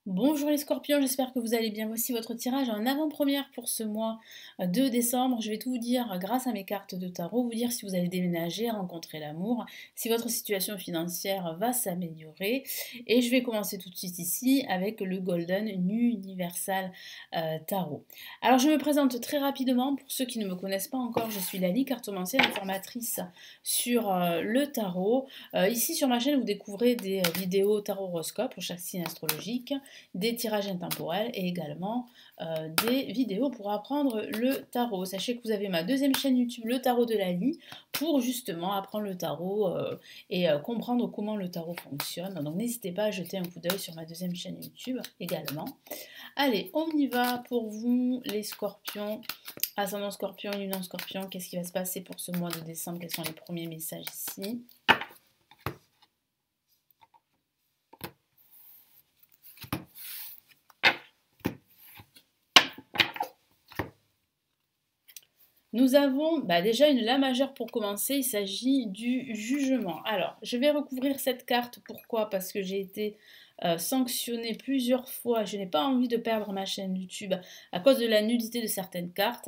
Bonjour les scorpions, j'espère que vous allez bien. Voici votre tirage en avant-première pour ce mois de décembre. Je vais tout vous dire grâce à mes cartes de tarot, vous dire si vous allez déménager, rencontrer l'amour, si votre situation financière va s'améliorer. Et je vais commencer tout de suite ici avec le Golden Universal Tarot. Alors je me présente très rapidement pour ceux qui ne me connaissent pas encore. Je suis Lali, cartomancienne et formatrice sur le tarot. Ici sur ma chaîne, vous découvrez des vidéos tarot horoscope pour chaque signe astrologique, des tirages intemporels et également des vidéos pour apprendre le tarot. Sachez que vous avez ma deuxième chaîne YouTube, le tarot de Lali, pour justement apprendre le tarot et comprendre comment le tarot fonctionne. Donc n'hésitez pas à jeter un coup d'œil sur ma deuxième chaîne YouTube également. Allez, on y va pour vous les scorpions, ascendant scorpion, lunan scorpion. Qu'est-ce qui va se passer pour ce mois de décembre? Quels sont les premiers messages ici? Nous avons déjà une La majeure pour commencer, il s'agit du jugement. Alors, je vais recouvrir cette carte, pourquoi? Parce que j'ai été sanctionnée plusieurs fois, je n'ai pas envie de perdre ma chaîne YouTube à cause de la nudité de certaines cartes.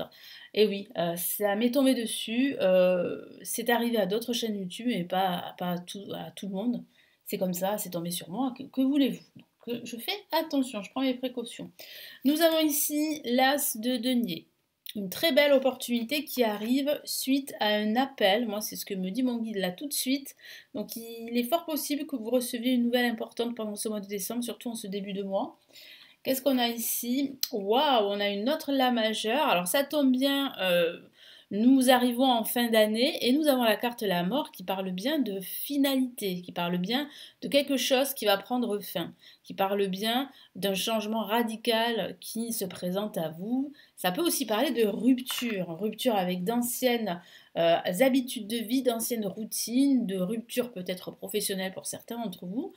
Et oui, ça m'est tombé dessus, c'est arrivé à d'autres chaînes YouTube, mais pas à tout le monde. C'est comme ça, c'est tombé sur moi, que voulez-vous? Donc, je fais attention, je prends mes précautions. Nous avons ici l'As de denier. Une très belle opportunité qui arrive suite à un appel. Moi, c'est ce que me dit mon guide là tout de suite. Donc, il est fort possible que vous receviez une nouvelle importante pendant ce mois de décembre, surtout en ce début de mois. Qu'est-ce qu'on a ici? Waouh, on a une autre La majeure. Alors, ça tombe bien, nous arrivons en fin d'année et nous avons la carte La mort qui parle bien de finalité, qui parle bien de quelque chose qui va prendre fin, qui parle bien d'un changement radical qui se présente à vous. Ça peut aussi parler de rupture, rupture avec d'anciennes habitudes de vie, d'anciennes routines, de rupture peut-être professionnelle pour certains d'entre vous.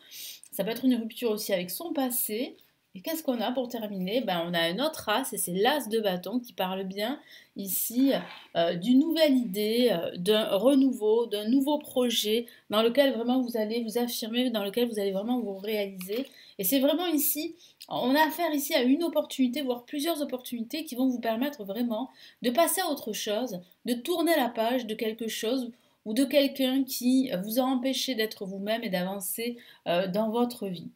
Ça peut être une rupture aussi avec son passé. Et qu'est-ce qu'on a pour terminer? On a un autre as et c'est l'as de bâton qui parle bien ici d'une nouvelle idée, d'un renouveau, d'un nouveau projet dans lequel vraiment vous allez vous affirmer, dans lequel vous allez vraiment vous réaliser. Et c'est vraiment ici, on a affaire ici à une opportunité, voire plusieurs opportunités qui vont vous permettre vraiment de passer à autre chose, de tourner la page de quelque chose ou de quelqu'un qui vous a empêché d'être vous-même et d'avancer dans votre vie.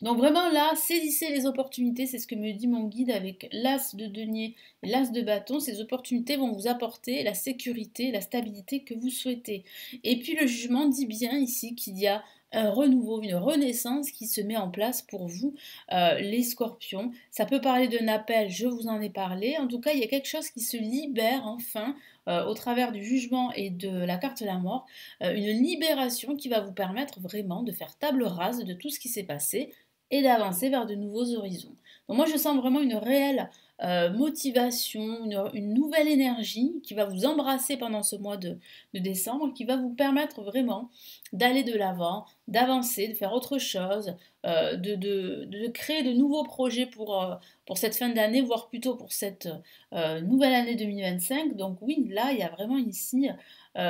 Donc vraiment là, saisissez les opportunités, c'est ce que me dit mon guide avec l'as de denier et l'as de bâton. Ces opportunités vont vous apporter la sécurité, la stabilité que vous souhaitez. Et puis le jugement dit bien ici qu'il y a un renouveau, une renaissance qui se met en place pour vous, les scorpions. Ça peut parler d'un appel, je vous en ai parlé. En tout cas, il y a quelque chose qui se libère enfin au travers du jugement et de la carte de la mort. Une libération qui va vous permettre vraiment de faire table rase de tout ce qui s'est passé et d'avancer vers de nouveaux horizons. Donc moi je sens vraiment une réelle motivation, une nouvelle énergie qui va vous embrasser pendant ce mois de décembre, qui va vous permettre vraiment d'aller de l'avant, d'avancer, de faire autre chose, de créer de nouveaux projets pour cette fin d'année, voire plutôt pour cette nouvelle année 2025. Donc oui, là, il y a vraiment ici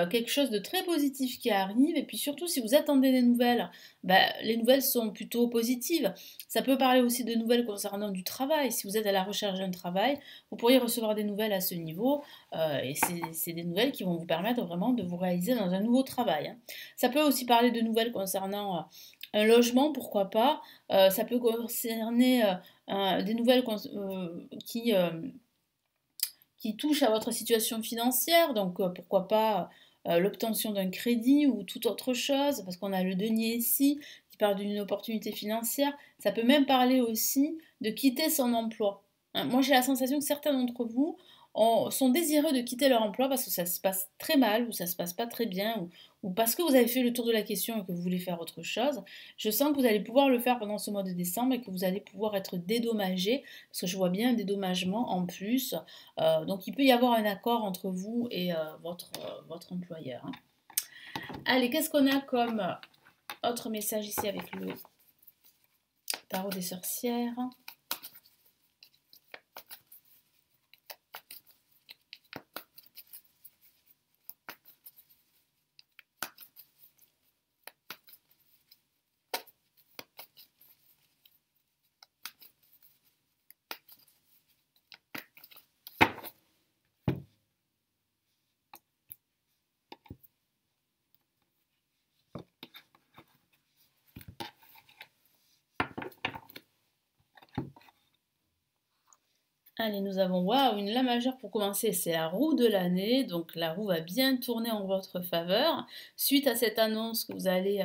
quelque chose de très positif qui arrive. Et puis surtout, si vous attendez des nouvelles, les nouvelles sont plutôt positives. Ça peut parler aussi de nouvelles concernant du travail. Si vous êtes à la recherche d'un travail, vous pourriez recevoir des nouvelles à ce niveau. Et c'est des nouvelles qui vont vous permettre vraiment de vous réaliser dans un nouveau travail, hein. Ça peut aussi parler de nouvelles concernant un logement, pourquoi pas. Ça peut concerner des nouvelles qui touchent à votre situation financière, donc pourquoi pas l'obtention d'un crédit ou toute autre chose, parce qu'on a le denier ici qui parle d'une opportunité financière. Ça peut même parler aussi de quitter son emploi, hein. Moi j'ai la sensation que certains d'entre vous sont désireux de quitter leur emploi parce que ça se passe très mal ou ça se passe pas très bien ou parce que vous avez fait le tour de la question et que vous voulez faire autre chose. Je sens que vous allez pouvoir le faire pendant ce mois de décembre et que vous allez pouvoir être dédommagé parce que je vois bien un dédommagement en plus. Donc il peut y avoir un accord entre vous et votre employeur, hein. Allez, qu'est-ce qu'on a comme autre message ici avec le tarot des sorcières? Allez, nous avons, waouh, une La majeure pour commencer, c'est la roue de l'année, donc la roue va bien tourner en votre faveur. Suite à cette annonce que vous allez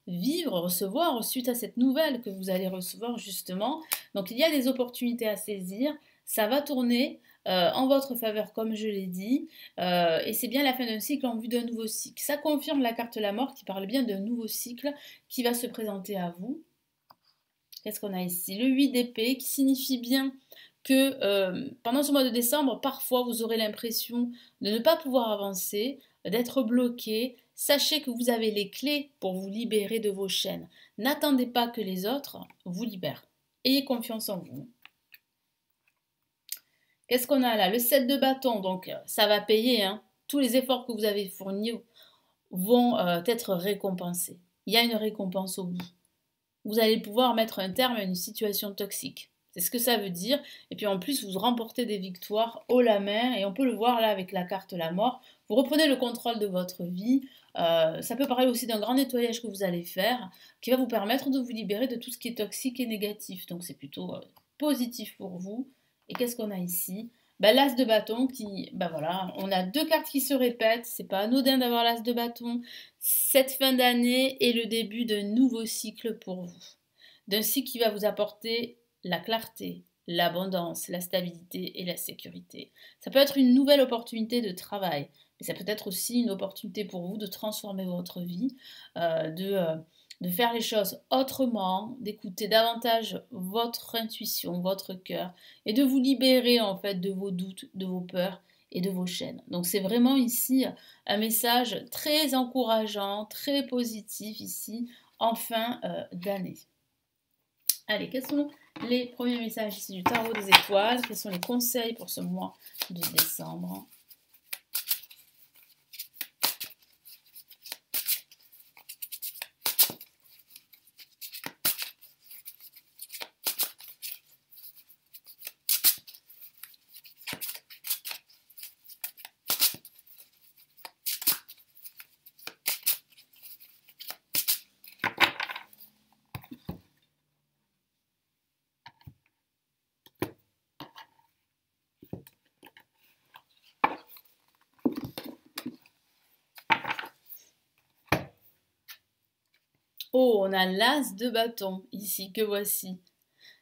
vivre, recevoir, suite à cette nouvelle que vous allez recevoir justement, donc il y a des opportunités à saisir, ça va tourner en votre faveur comme je l'ai dit, et c'est bien la fin d'un cycle en vue d'un nouveau cycle. Ça confirme la carte La Mort qui parle bien d'un nouveau cycle qui va se présenter à vous. Qu'est-ce qu'on a ici? Le 8 d'épée qui signifie bien que pendant ce mois de décembre, parfois vous aurez l'impression de ne pas pouvoir avancer, d'être bloqué. Sachez que vous avez les clés pour vous libérer de vos chaînes. N'attendez pas que les autres vous libèrent. Ayez confiance en vous. Qu'est-ce qu'on a là? Le 7 de bâton, donc ça va payer. Hein. Tous les efforts que vous avez fournis vont être récompensés. Il y a une récompense au bout. Vous allez pouvoir mettre un terme à une situation toxique. C'est ce que ça veut dire. Et puis en plus, vous remportez des victoires haut la main. Et on peut le voir là avec la carte La Mort. Vous reprenez le contrôle de votre vie. Ça peut parler aussi d'un grand nettoyage que vous allez faire, qui va vous permettre de vous libérer de tout ce qui est toxique et négatif. Donc c'est plutôt positif pour vous. Et qu'est-ce qu'on a ici? L'as de bâton qui, voilà, on a deux cartes qui se répètent, c'est pas anodin d'avoir l'as de bâton. Cette fin d'année est le début d'un nouveau cycle pour vous. D'un cycle qui va vous apporter la clarté, l'abondance, la stabilité et la sécurité. Ça peut être une nouvelle opportunité de travail, mais ça peut être aussi une opportunité pour vous de transformer votre vie, de faire les choses autrement, d'écouter davantage votre intuition, votre cœur, et de vous libérer en fait de vos doutes, de vos peurs et de vos chaînes. Donc c'est vraiment ici un message très encourageant, très positif ici, en fin d'année. Allez, quels sont les premiers messages ici du tarot des étoiles? Quels sont les conseils pour ce mois de décembre? Oh, on a l'as de bâton ici, que voici.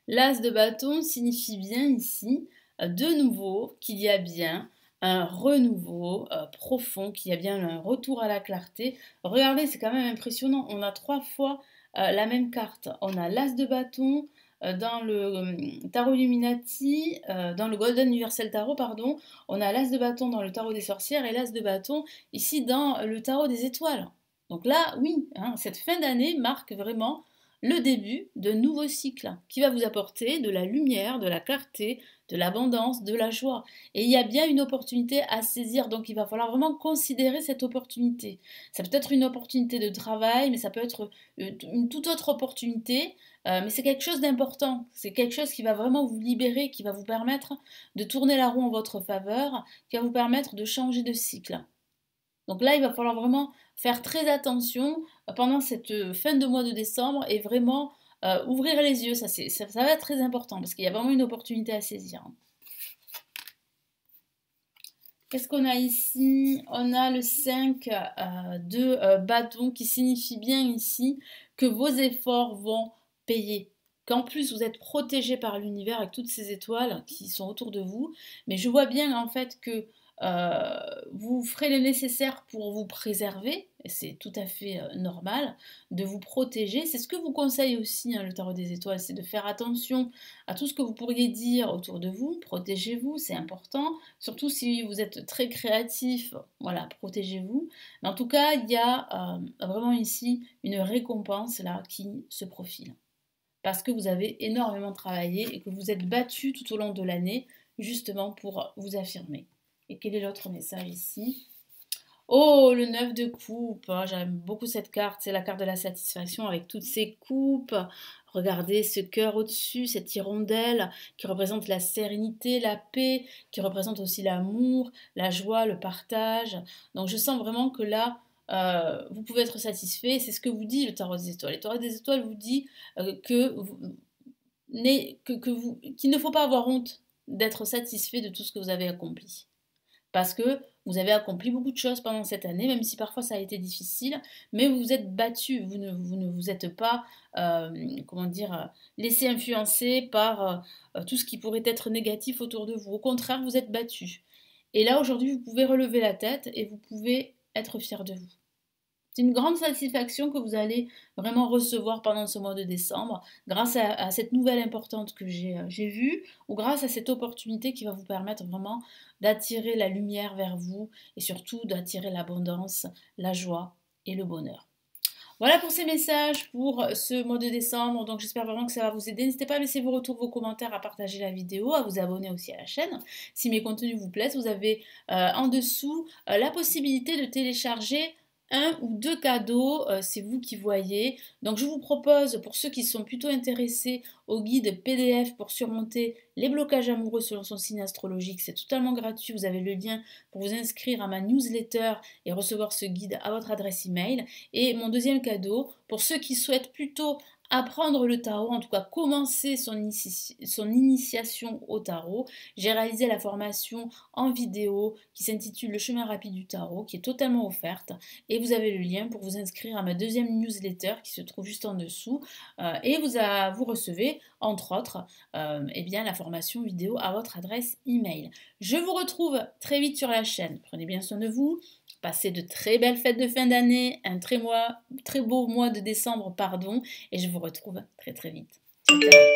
L'as de bâton signifie bien ici, de nouveau, qu'il y a bien un renouveau profond, qu'il y a bien un retour à la clarté. Regardez, c'est quand même impressionnant. On a trois fois la même carte. On a l'as de bâton dans le tarot Illuminati, dans le Golden Universal Tarot, pardon. On a l'as de bâton dans le tarot des sorcières et l'as de bâton ici dans le tarot des étoiles. Donc là, oui, hein, cette fin d'année marque vraiment le début d'un nouveau cycle qui va vous apporter de la lumière, de la clarté, de l'abondance, de la joie. Et il y a bien une opportunité à saisir, donc il va falloir vraiment considérer cette opportunité. Ça peut être une opportunité de travail, mais ça peut être une toute autre opportunité, mais c'est quelque chose d'important. C'est quelque chose qui va vraiment vous libérer, qui va vous permettre de tourner la roue en votre faveur, qui va vous permettre de changer de cycle. Donc là, il va falloir vraiment faire très attention pendant cette fin de mois de décembre et vraiment ouvrir les yeux. Ça va être très important parce qu'il y a vraiment une opportunité à saisir. Qu'est-ce qu'on a ici? On a le 5 de bâton qui signifie bien ici que vos efforts vont payer. Qu'en plus vous êtes protégé par l'univers avec toutes ces étoiles qui sont autour de vous. Mais je vois bien en fait que vous ferez le nécessaire pour vous préserver, et c'est tout à fait normal, de vous protéger. C'est ce que vous conseille aussi hein, le tarot des étoiles, c'est de faire attention à tout ce que vous pourriez dire autour de vous. Protégez-vous, c'est important, surtout si vous êtes très créatif, voilà, protégez-vous. Mais en tout cas, il y a vraiment ici une récompense là qui se profile. Parce que vous avez énormément travaillé et que vous êtes battu tout au long de l'année justement pour vous affirmer. Et quel est l'autre message ici? Oh, le 9 de coupe. Oh, j'aime beaucoup cette carte. C'est la carte de la satisfaction avec toutes ces coupes. Regardez ce cœur au-dessus, cette hirondelle qui représente la sérénité, la paix, qui représente aussi l'amour, la joie, le partage. Donc je sens vraiment que là, vous pouvez être satisfait. C'est ce que vous dit le tarot des étoiles. Le tarot des étoiles vous dit qu'il ne faut pas avoir honte d'être satisfait de tout ce que vous avez accompli. Parce que vous avez accompli beaucoup de choses pendant cette année, même si parfois ça a été difficile, mais vous vous êtes battu, vous ne vous êtes pas, comment dire, laissé influencer par tout ce qui pourrait être négatif autour de vous. Au contraire, vous êtes battu. Et là, aujourd'hui, vous pouvez relever la tête et vous pouvez être fier de vous. C'est une grande satisfaction que vous allez vraiment recevoir pendant ce mois de décembre grâce à cette nouvelle importante que j'ai vue ou grâce à cette opportunité qui va vous permettre vraiment d'attirer la lumière vers vous et surtout d'attirer l'abondance, la joie et le bonheur. Voilà pour ces messages pour ce mois de décembre. Donc j'espère vraiment que ça va vous aider. N'hésitez pas à laisser vos retours, vos commentaires, à partager la vidéo, à vous abonner aussi à la chaîne. Si mes contenus vous plaisent, vous avez en dessous la possibilité de télécharger un ou deux cadeaux, c'est vous qui voyez. Donc je vous propose, pour ceux qui sont plutôt intéressés au guide PDF pour surmonter les blocages amoureux selon son signe astrologique, c'est totalement gratuit. Vous avez le lien pour vous inscrire à ma newsletter et recevoir ce guide à votre adresse email. Et mon deuxième cadeau, pour ceux qui souhaitent plutôt apprendre le tarot, en tout cas commencer son initiation au tarot, j'ai réalisé la formation en vidéo qui s'intitule Le chemin rapide du tarot, qui est totalement offerte. Et vous avez le lien pour vous inscrire à ma deuxième newsletter qui se trouve juste en dessous. Et vous recevez, entre autres, eh bien, la formation vidéo à votre adresse email. Je vous retrouve très vite sur la chaîne. Prenez bien soin de vous. Passez de très belles fêtes de fin d'année, un très beau mois de décembre, pardon, et je vous retrouve très très vite. Ciao, ciao.